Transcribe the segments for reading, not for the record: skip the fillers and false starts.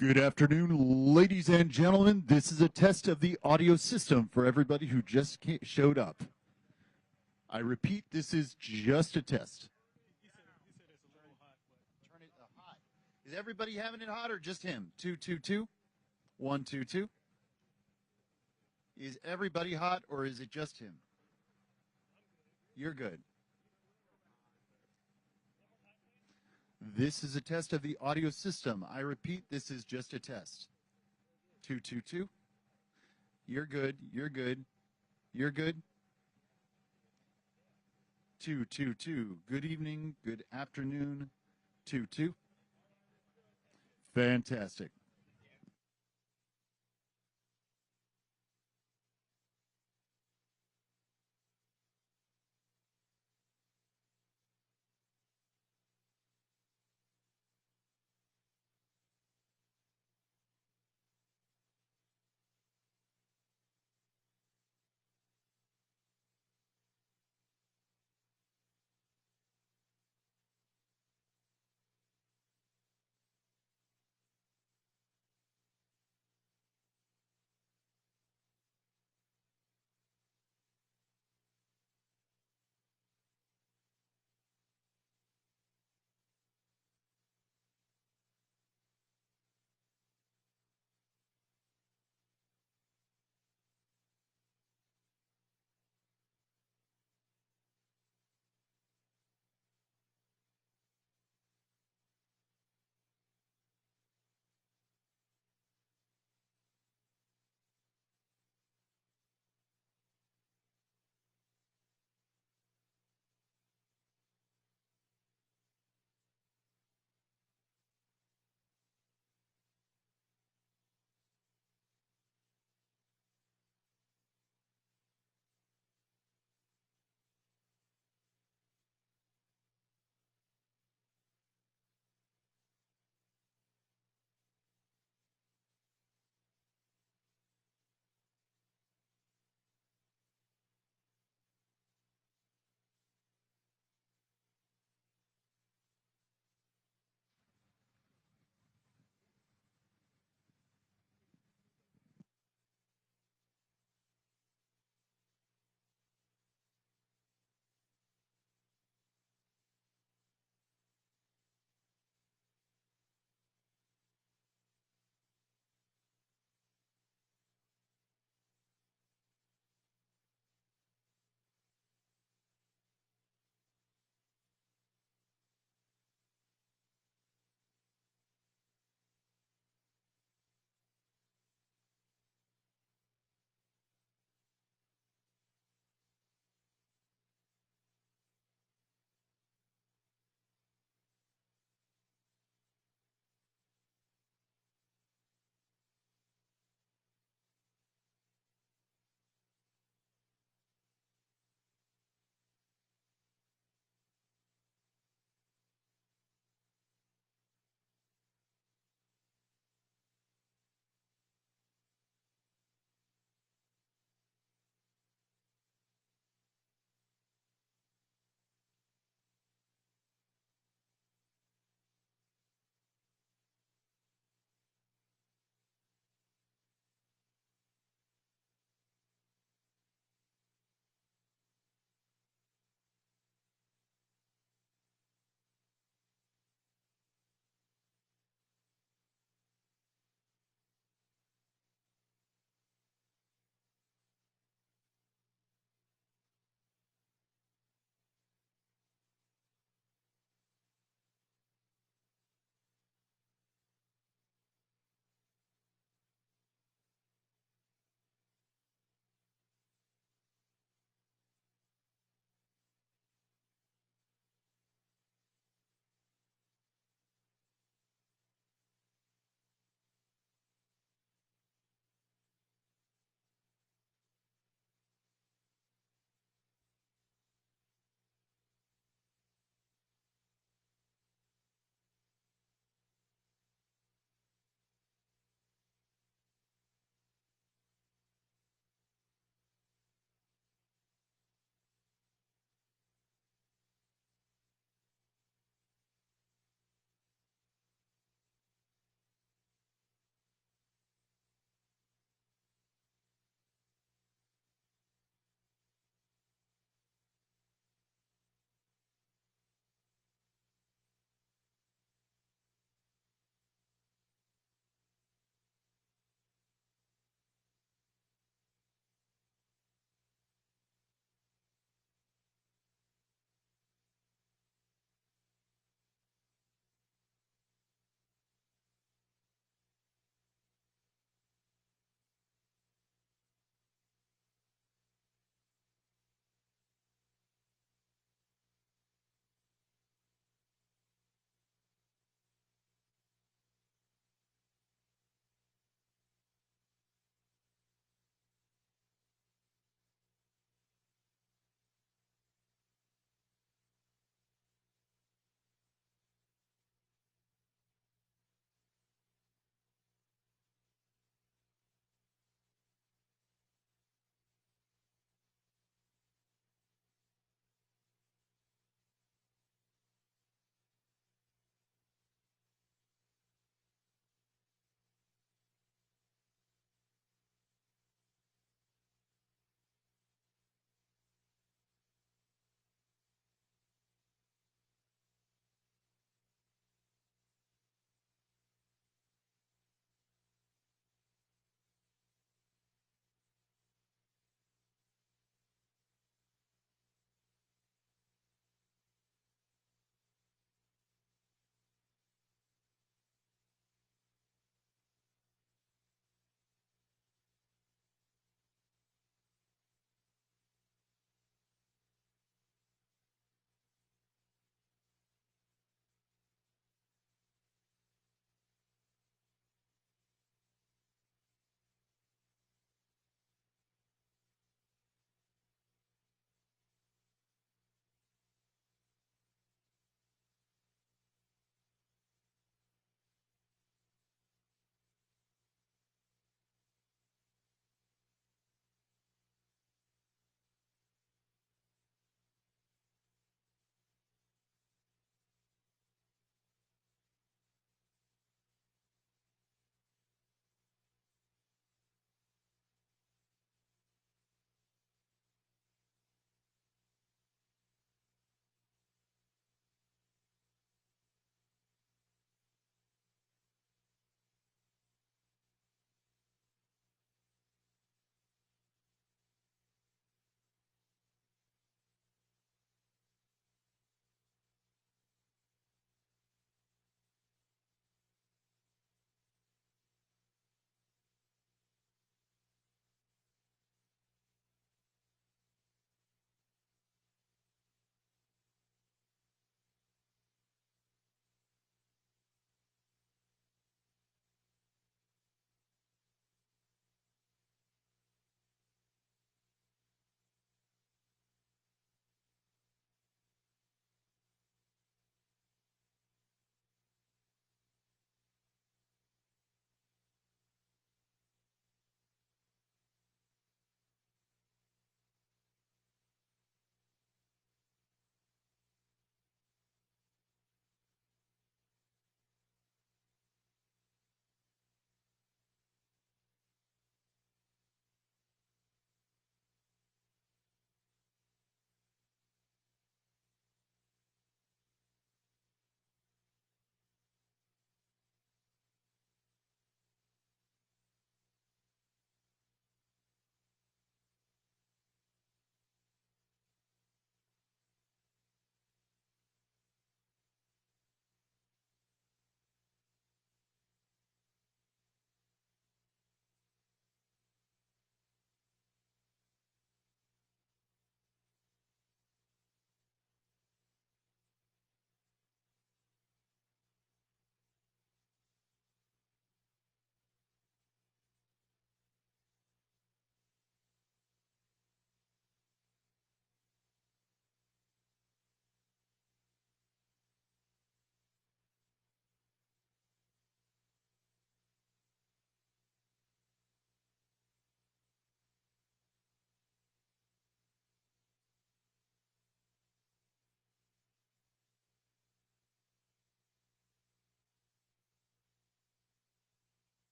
Good afternoon, ladies and gentlemen. This is a test of the audio system for everybody who just showed up. I repeat, this is just a test. Turn it hot. Is everybody having it hot or just him? 222? 122? Is everybody hot or is it just him? You're good. This is a test of the audio system. I repeat, this is just a test. 222. You're good. You're good. You're good. 222. Good evening. Good afternoon. 22. Fantastic.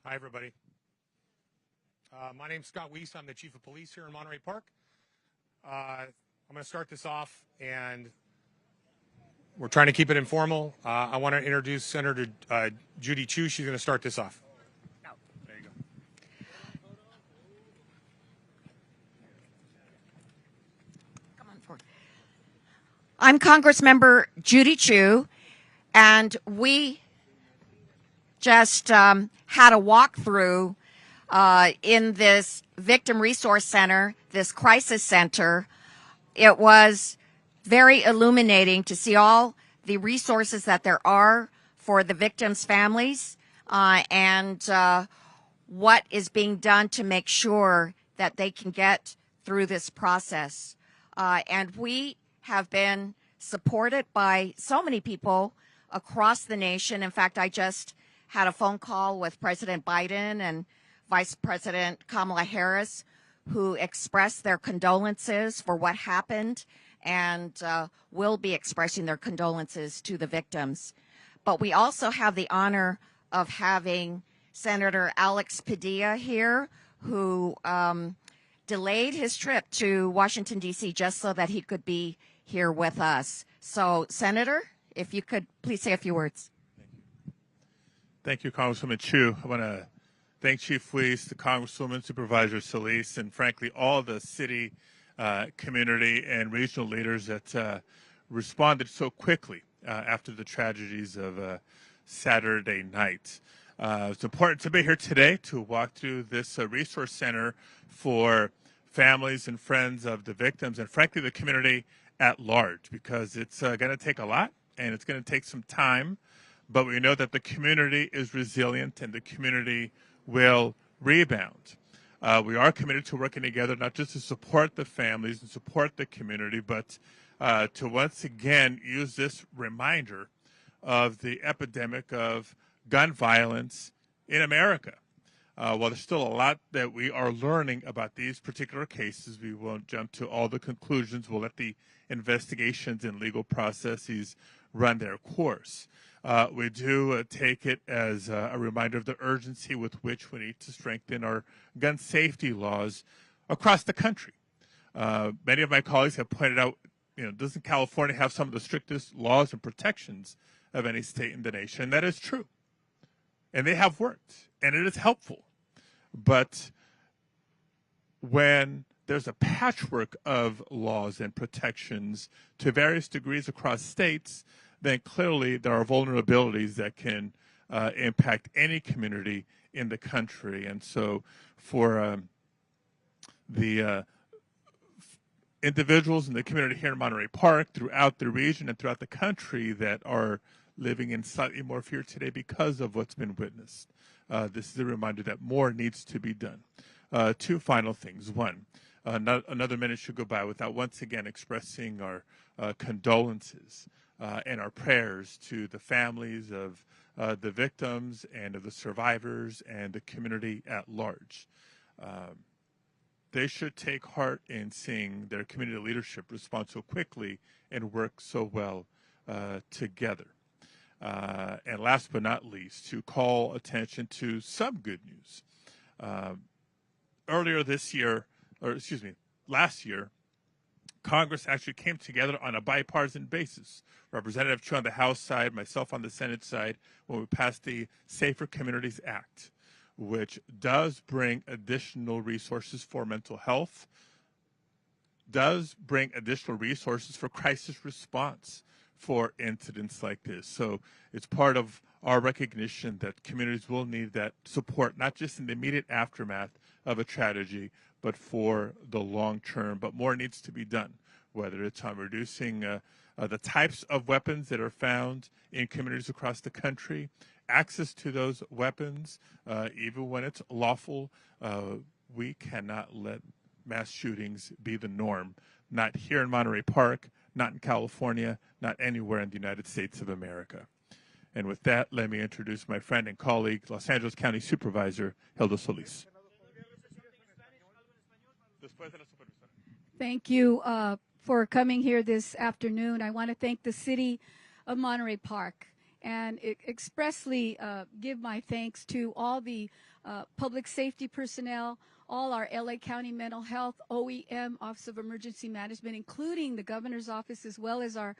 Hi, everybody. My name's Scott Wiese. I'm the Chief of Police here in Monterey Park. I'm going to start this off, and we're trying to keep it informal. I want to introduce Senator Judy Chu. She's going to start this off. No. There you go. Come on forward. I'm Congressmember Judy Chu, and we just had a walkthrough in this Victim Resource Center, this crisis center. It was very illuminating to see all the resources that there are for the victims' families and what is being done to make sure that they can get through this process. And we have been supported by so many people across the nation. In fact, I just had a phone call with President Biden and Vice President Kamala Harris, who expressed their condolences for what happened and will be expressing their condolences to the victims. But we also have the honor of having Senator Alex Padilla here, who delayed his trip to Washington, D.C. just so that he could be here with us. So, Senator, if you could please say a few words. Thank you, Congresswoman Chu. I want to thank Chief Wiese, the Congresswoman, Supervisor Solis, and frankly, all the city, community, and regional leaders that responded so quickly after the tragedies of Saturday night. It's important to be here today to walk through this resource center for families and friends of the victims and, frankly, the community at large, because it's going to take a lot and it's going to take some time. But we know that the community is resilient and the community will rebound. We are committed to working together, not just to support the families and support the community, but to once again use this reminder of the epidemic of gun violence in America. While there's still a lot that we are learning about these particular cases, we won't jump to all the conclusions. We'll let the investigations and legal processes run their course. We do take it as a reminder of the urgency with which we need to strengthen our gun safety laws across the country. Many of my colleagues have pointed out, doesn't California have some of the strictest laws and protections of any state in the nation? And that is true. And they have worked, and it is helpful. But when there's a patchwork of laws and protections to various degrees across states, then clearly there are vulnerabilities that can impact any community in the country. And so for the individuals in the community here in Monterey Park, throughout the region and throughout the country that are living in slightly more fear today because of what's been witnessed, this is a reminder that more needs to be done. Two final things. One, not another minute should go by without once again expressing our condolences and our prayers to the families of the victims and of the survivors and the community at large. They should take heart in seeing their community leadership respond so quickly and work so well together. And last but not least, to call attention to some good news. Earlier this year, last year, Congress actually came together on a bipartisan basis. Representative Chu on the House side, myself on the Senate side, when we passed the Safer Communities Act, which does bring additional resources for mental health, does bring additional resources for crisis response for incidents like this. So it's part of our recognition that communities will need that support, not just in the immediate aftermath of a tragedy, but for the long term. But more needs to be done, whether it's on reducing the types of weapons that are found in communities across the country, access to those weapons, even when it's lawful. We cannot let mass shootings be the norm, not here in Monterey Park, not in California, not anywhere in the United States of America. And with that, let me introduce my friend and colleague, Los Angeles County Supervisor Hilda Solis. Thank you for coming here this afternoon. I want to thank the city of Monterey Park and expressly give my thanks to all the public safety personnel, all our LA County Mental Health, OEM, Office of Emergency Management, including the governor's office, as well as our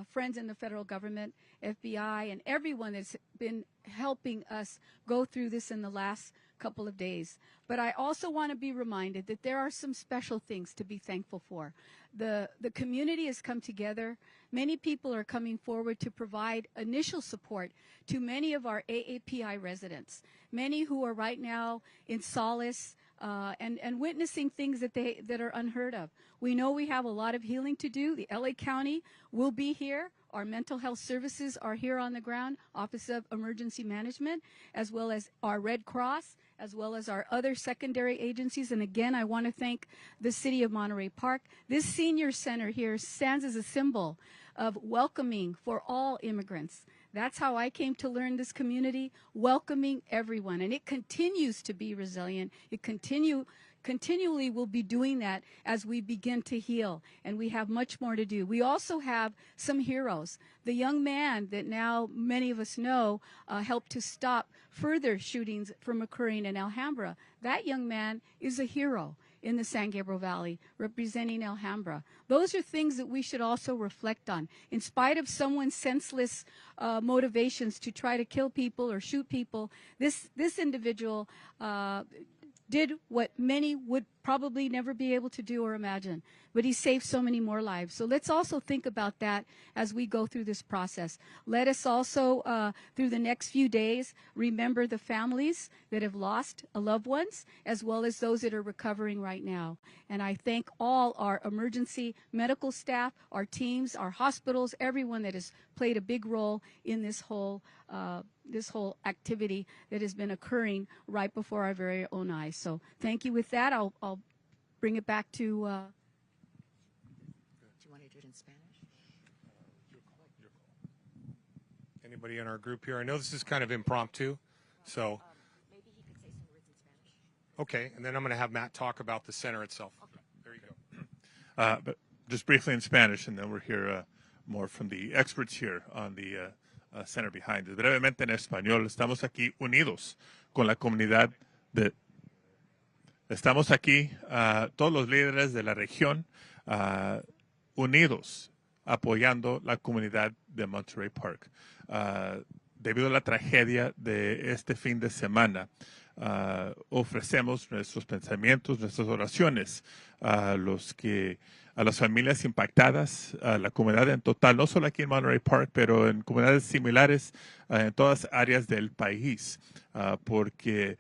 friends in the federal government, FBI, and everyone that's been helping us go through this in the last couple of days. But I also want to be reminded that there are some special things to be thankful for. The community has come together. Many people are coming forward to provide initial support to many of our AAPI residents, many who are right now in solace and witnessing things that are unheard of. We know we have a lot of healing to do. The LA County will be here. Our mental health services are here on the ground, Office of Emergency Management, as well as our Red Cross, as well as our other secondary agencies. And again, I want to thank the city of Monterey Park. This senior center here stands as a symbol of welcoming for all immigrants. That's how I came to learn this community, welcoming everyone. And it continues to be resilient. It continually will be doing that as we begin to heal, and we have much more to do. We also have some heroes. The young man that now many of us know helped to stop further shootings from occurring in Alhambra. That young man is a hero in the San Gabriel Valley, representing Alhambra. Those are things that we should also reflect on. In spite of someone's senseless motivations to try to kill people or shoot people, this individual did what many would probably never be able to do or imagine, but he saved so many more lives. So let's also think about that as we go through this process. Let us also, through the next few days, remember the families that have lost loved ones, as well as those that are recovering right now. And I thank all our emergency medical staff, our teams, our hospitals, everyone that has played a big role in this whole activity that has been occurring right before our very own eyes. So thank you. With that, I'll bring it back to... Do you want to do it in Spanish? Your call. Anybody in our group here? I know this is kind of impromptu, so... maybe he could say some words in Spanish. Okay, and then I'm going to have Matt talk about the center itself. Okay. There you go. But just briefly in Spanish, and then we'll hear more from the experts here on the center behind it. Brevemente en español, estamos aquí unidos con la comunidad de... Estamos aquí, todos los líderes de la región, unidos, apoyando la comunidad de Monterey Park. Debido a la tragedia de este fin de semana, ofrecemos nuestros pensamientos, nuestras oraciones a las familias impactadas, a la comunidad en total, no solo aquí en Monterey Park, pero en comunidades similares en todas áreas del país, porque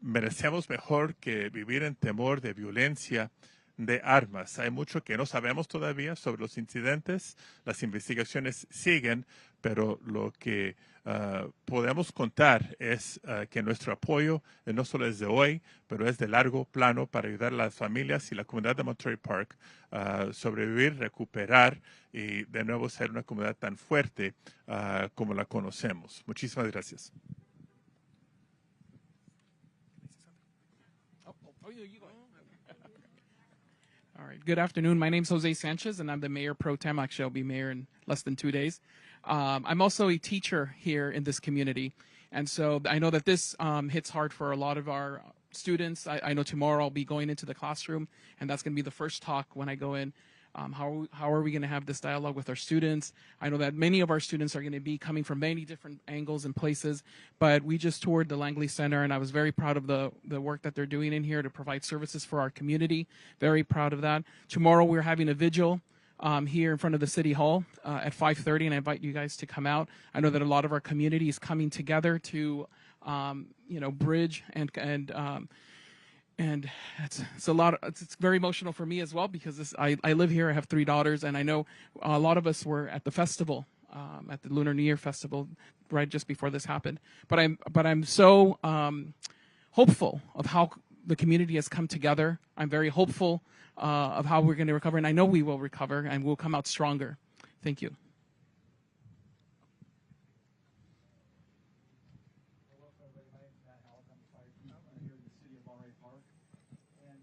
merecemos mejor que vivir en temor de violencia, de armas. Hay mucho que no sabemos todavía sobre los incidentes. Las investigaciones siguen, pero lo que podemos contar es que nuestro apoyo no solo es de hoy, pero es de largo plano para ayudar a las familias y la comunidad de Monterey Park a sobrevivir, recuperar y de nuevo ser una comunidad tan fuerte como la conocemos. Muchísimas gracias. All right. Good afternoon. My name's Jose Sanchez, and I'm the mayor pro tem. Actually, I'll be mayor in less than 2 days. I'm also a teacher here in this community, and so I know that this hits hard for a lot of our students. I know tomorrow I'll be going into the classroom, and that's going to be the first talk when I go in. How are we going to have this dialogue with our students? I know that many of our students are going to be coming from many different angles and places, but we just toured the Langley Center, and I was very proud of the work that they're doing in here to provide services for our community. Very proud of that. Tomorrow we're having a vigil here in front of the City Hall at 5:30, and I invite you guys to come out. I know that a lot of our community is coming together to, bridge and it's a lot. It's very emotional for me as well because I live here. I have 3 daughters, and I know a lot of us were at the festival, at the Lunar New Year festival, right just before this happened. But I'm so hopeful of how the community has come together. I'm very hopeful of how we're going to recover, and I know we will recover, and we'll come out stronger. Thank you. Hello, everybody. My name is Matt Hallock. I'm the fire chief here in the city of Monterey Park. And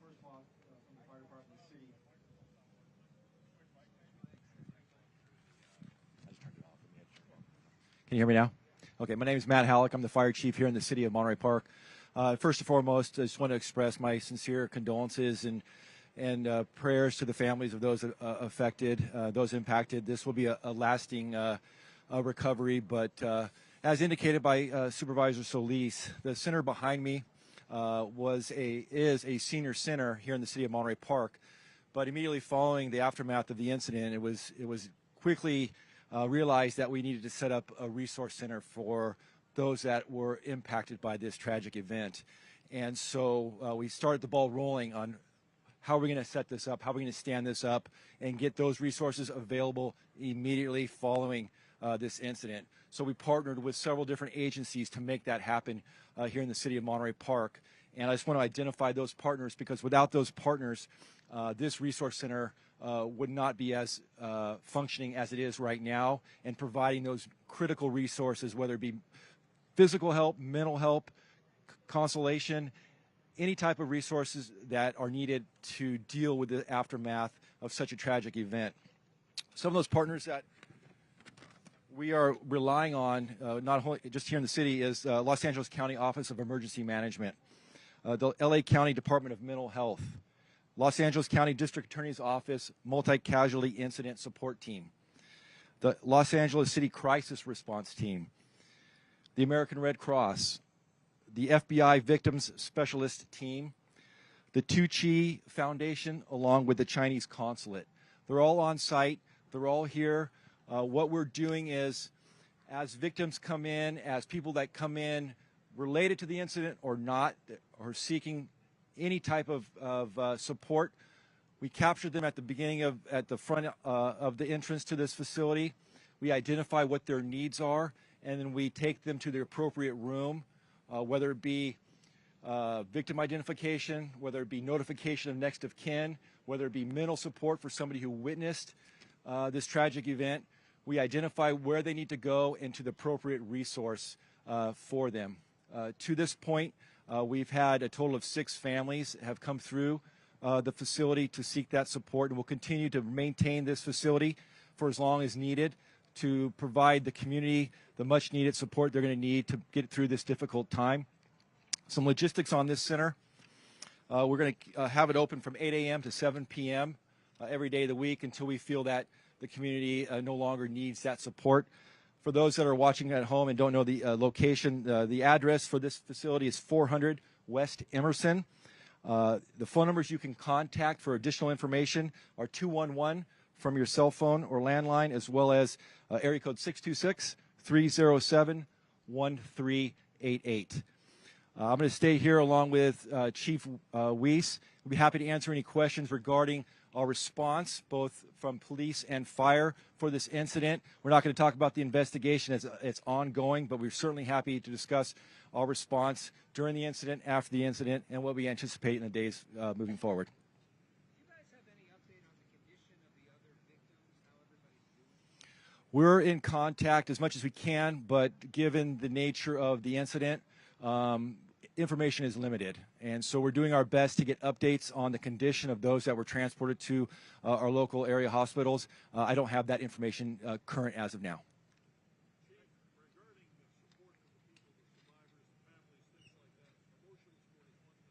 first of all, from the fire department of the city. I just turned it off. Can you hear me now? Okay, my name is Matt Hallock. I'm the fire chief here in the city of Monterey Park. First and foremost, I just want to express my sincere condolences and prayers to the families of those affected, those impacted. This will be a lasting recovery, but as indicated by Supervisor Solis, the center behind me is a senior center here in the city of Monterey Park. But immediately following the aftermath of the incident, it was quickly realized that we needed to set up a resource center for those that were impacted by this tragic event. And so we started the ball rolling on how are we going to set this up, how are we going to stand this up, and get those resources available immediately following this incident. So we partnered with several different agencies to make that happen here in the city of Monterey Park. And I just want to identify those partners because without those partners, this resource center would not be as functioning as it is right now and providing those critical resources, whether it be physical help, mental help, consolation, any type of resources that are needed to deal with the aftermath of such a tragic event. Some of those partners that we are relying on, not only just here in the city, is Los Angeles County Office of Emergency Management, the LA County Department of Mental Health, Los Angeles County District Attorney's Office Multi-Casualty Incident Support Team, the Los Angeles City Crisis Response Team, the American Red Cross, the FBI Victims Specialist Team, the Tucci Foundation, along with the Chinese Consulate. They're all on site. They're all here. What we're doing is, as victims come in, as people that come in related to the incident or not, or seeking any type of support, we capture them at the beginning at the front of the entrance to this facility. We identify what their needs are, and then we take them to the appropriate room, whether it be victim identification, whether it be notification of next of kin, whether it be mental support for somebody who witnessed this tragic event. We identify where they need to go and to the appropriate resource for them. To this point, we've had a total of 6 families have come through the facility to seek that support, and we'll continue to maintain this facility for as long as needed to provide the community the much needed support they're going to need to get through this difficult time. Some logistics on this center. We're going to have it open from 8 a.m. to 7 p.m. Every day of the week until we feel that the community no longer needs that support. For those that are watching at home and don't know the location, the address for this facility is 400 West Emerson. The phone numbers you can contact for additional information are 211 from your cell phone or landline, as well as area code 626-307-1388. I'm going to stay here along with Chief Wiese. We'll be happy to answer any questions regarding our response, both from police and fire, for this incident. We're not going to talk about the investigation as it's ongoing, but we're certainly happy to discuss our response during the incident, after the incident, and what we anticipate in the days moving forward. Do you guys have any update on the condition of the other victims, how everybody's doing? We're in contact as much as we can, but given the nature of the incident, information is limited, and so we're doing our best to get updates on the condition of those that were transported to our local area hospitals. I don't have that information current as of now. Regarding the support for the people, the survivors, the families, things like that, emotional support is one thing.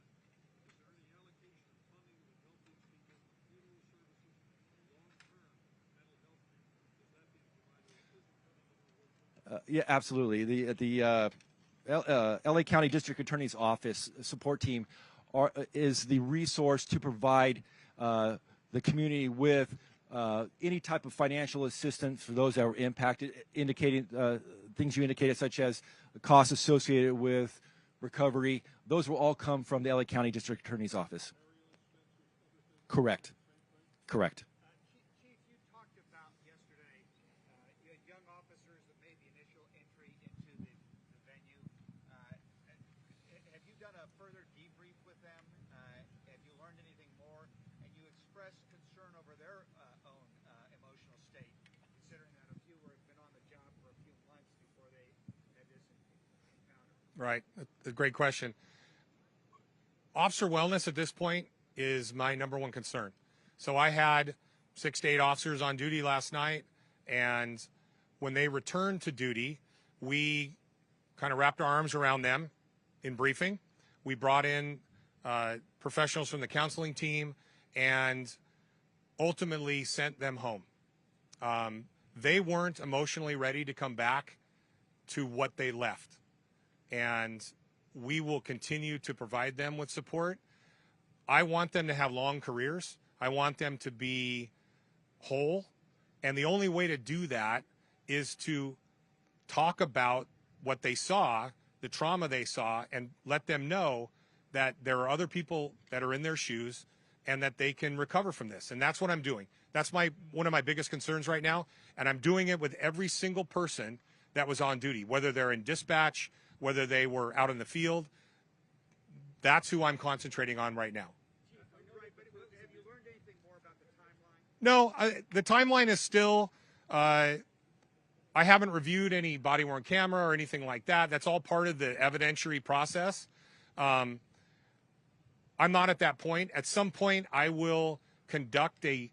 Is there any allocation of funding to help these people with funeral services or long-term mental health treatment? Is that being provided? Is it coming in? Yeah, absolutely. The LA County District Attorney's Office support team is the resource to provide the community with any type of financial assistance for those that were impacted, indicating things you indicated, such as costs associated with recovery. Those will all come from the LA County District Attorney's Office. Correct. Correct. Chief, you talked about yesterday, you had young officers that made the initial entry into the venue. Have you done a further debrief with them? Have you learned anything more? And you expressed concern over their own emotional state, considering that a few have been on the job for a few months before they had this encounter. Right. A great question. Officer wellness at this point is my number one concern. So I had 6 to 8 officers on duty last night, and when they returned to duty, we kind of wrapped our arms around them in briefing. We brought in professionals from the counseling team and ultimately sent them home. They weren't emotionally ready to come back to what they left. And we will continue to provide them with support. I want them to have long careers. I want them to be whole. And the only way to do that is to talk about what they saw, the trauma they saw, and let them know that there are other people that are in their shoes and that they can recover from this. And that's what I'm doing. That's one of my biggest concerns right now. And I'm doing it with every single person that was on duty, whether they're in dispatch, whether they were out in the field. That's who I'm concentrating on right now. Have you learned anything more about the timeline? No, the timeline is still, I haven't reviewed any body-worn camera or anything like that. That's all part of the evidentiary process. I'm not at that point. At some point, I will conduct a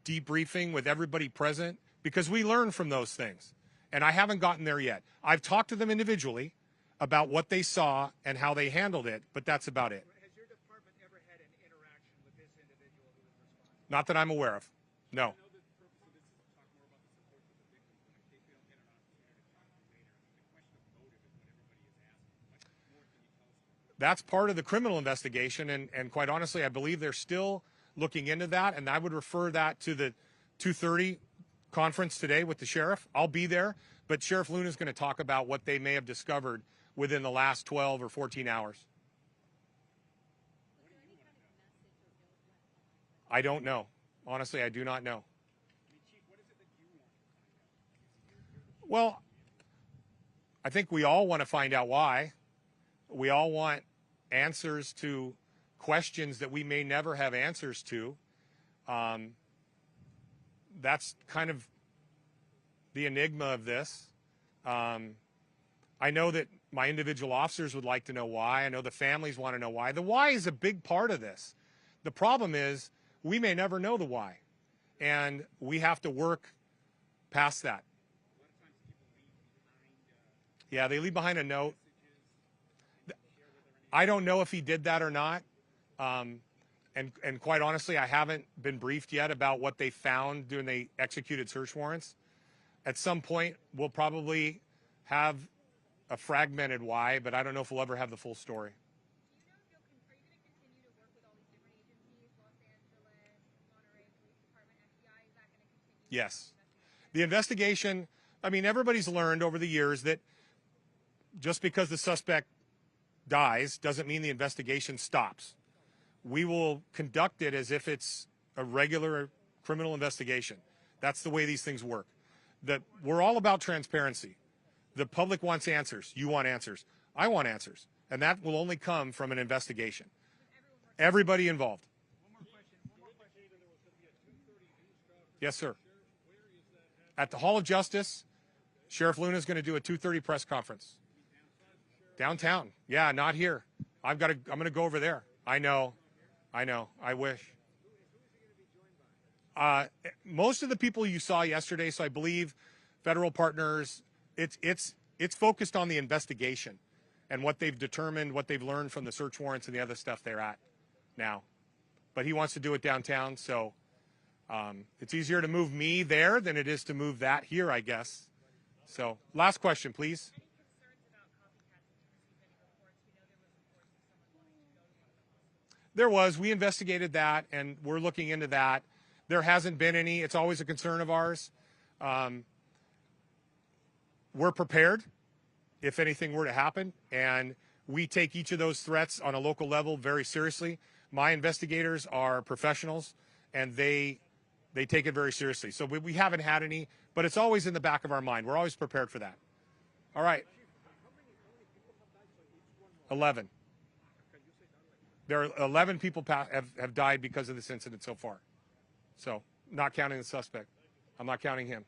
debriefing with everybody present because we learn from those things. And I haven't gotten there yet. I've talked to them individually about what they saw and how they handled it, but that's about it. Has your department ever had an interaction with this individual who was responsible? Not that I'm aware of. No. I know the purpose of this is to talk more about the support for the victims, but in case we don't get an opportunity to talk to you later, the question of motive is what everybody is asking. What more can you tell us? That's part of the criminal investigation, and quite honestly, I believe they're still looking into that, and I would refer that to the 2:30 conference today with the sheriff. I'll be there, but Sheriff Luna is going to talk about what they may have discovered within the last 12 or 14 hours. I don't know. Honestly, I do not know. Well, I think we all want to find out why. We all want answers to questions that we may never have answers to. That's kind of the enigma of this. I know that my individual officers would like to know why. I know the families want to know why. The why is a big part of this. The problem is we may never know the why, and we have to work past that. Yeah, they leave behind a note. I don't know if he did that or not. And quite honestly, I haven't been briefed yet about what they found when they executed search warrants. At some point, we'll probably have a fragmented why, but I don't know if we'll ever have the full story. Do you know if are you going to continue to work with all these different agencies, Los Angeles, Monterey Police Department, FBI? Is that going to continue? Yes. The investigation, I mean, everybody's learned over the years that just because the suspect dies doesn't mean the investigation stops. We will conduct it as if it's a regular criminal investigation. That's the way these things work. We're all about transparency. The public wants answers. You want answers. I want answers. And that will only come from an investigation. Everybody involved. Yes, sir. At the Hall of Justice, Sheriff Luna is going to do a 2:30 press conference. Downtown. Yeah, not here. I'm going to go over there. I know. I wish. Most of the people you saw yesterday, so I believe federal partners, it's focused on the investigation and what they've determined, what they've learned from the search warrants and the other stuff they're at now. But he wants to do it downtown, so it's easier to move me there than it is to move that here, I guess. So, last question, please. Any concerns about copycats? Have you received any reports? We know there was reports of someone wanting to go to one of the hospitals. There was. We investigated that, and we're looking into that. There hasn't been any. It's always a concern of ours. We're prepared if anything were to happen, and we take each of those threats on a local level very seriously. My investigators are professionals, and they take it very seriously. So we haven't had any, but it's always in the back of our mind. We're always prepared for that. All right. 11. There are 11 people have died because of this incident so far. So, not counting the suspect. I'm not counting him.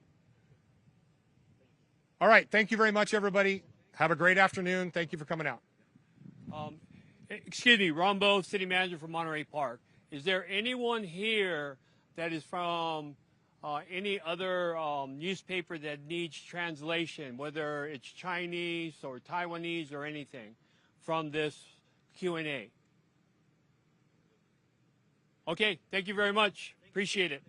All right. Thank you very much, everybody. Have a great afternoon. Thank you for coming out. Excuse me, Rombo, City Manager for Monterey Park. Is there anyone here that is from any other newspaper that needs translation, whether it's Chinese or Taiwanese or anything, from this Q&A. Okay, thank you very much. Appreciate it.